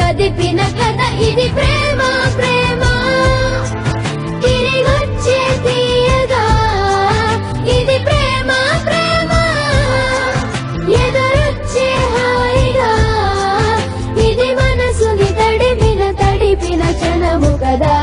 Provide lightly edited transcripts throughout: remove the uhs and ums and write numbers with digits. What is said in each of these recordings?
కదిపిన కథ ఇది ప్రేమ ప్రేమ తిరిగొచ్చే తీయగా ఇది ప్రేమ ప్రేమ ఎదురొచ్చే హాయిగా ఇది మనసుని తడిపిన క్షణము కదా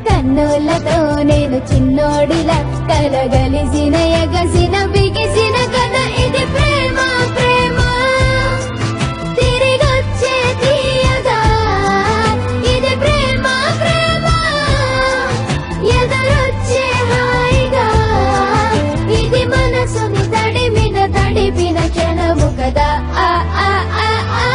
కన్నులతో నేను చిన్నోడిలా కలగలిసిన ఎగసిన బిగిసిన కథ ఇది ప్రేమ ప్రేమ తిరిగొచ్చే తీయగా ఇది ప్రేమ ప్రేమ ఎదురొచ్చే హాయిగా ఇది మనసుని తడిపిన క్షణము కదా ఆ ఆ ఆ ఆ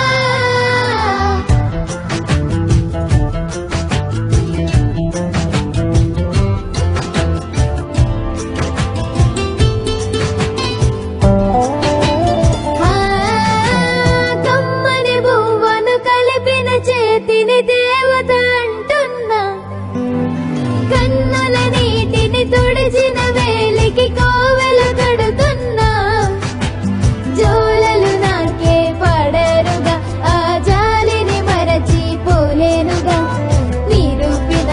దేవత అంటున్నా కన్నుల నీటిని తుడిచిన వేలికి కోవెలు కడుతున్నా జోలలు నాకే పడరుగా ఆ జాలిని మరచి పోలేనుగా నిరూపిన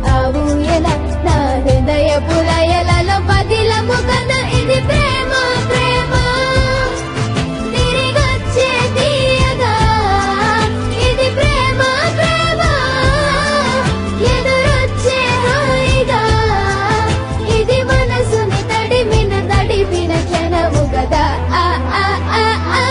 ఆ ఊయల నా హృదయ పులయలలో పదిలము కదా ఇది ప్రేమ ప్రేమ తిరిగొచ్చే తీయగా ఇది ప్రేమ ఎదురొచ్చే హాయిగా ఇది మనసుని తడిపిన క్షణము కదా ఆ ఆ ఆ ఆ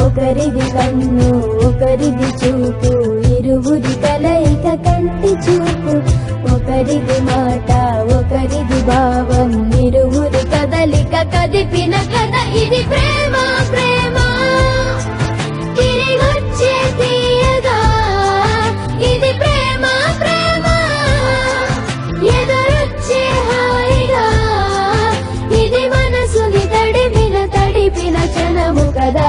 ఒకరిది కన్ను ఒకరిది చూపు ఇరువురి కలయిక కంటి చూపు ఒకరిది మాట ఒకరిది భావం ఇరువురి కదలిక కదిపిన కథ ఇది ప్రేమ ప్రేమ తిరిగొచ్చే తీయగా ఇది ప్రేమ ప్రేమ ఎదురొచ్చే హాయిగా ఇది మనసుని తడిపిన క్షణము కదా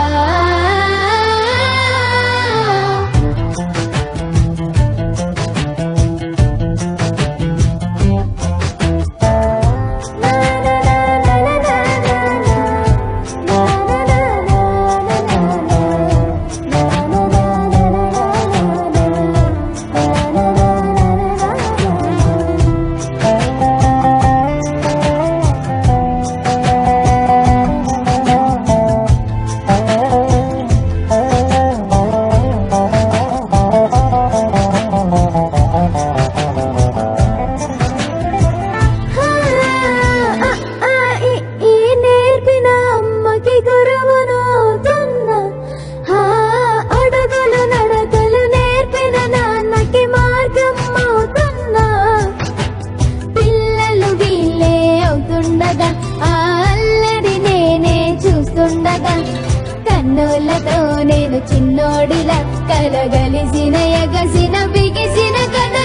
ప్రేమకి గురువును అవుతున్నా. అడుగులు నడకలు నేర్పిన నాన్నకి మార్గం అవుతున్నా. పిల్లలు వీళ్ళే అవుతుండగా ఆ అల్లరి నేనే చూస్తుండగా కన్నులతో నేను చిన్నోడిలా కలగలిసిన ఎగసిన బిగిసిన కథ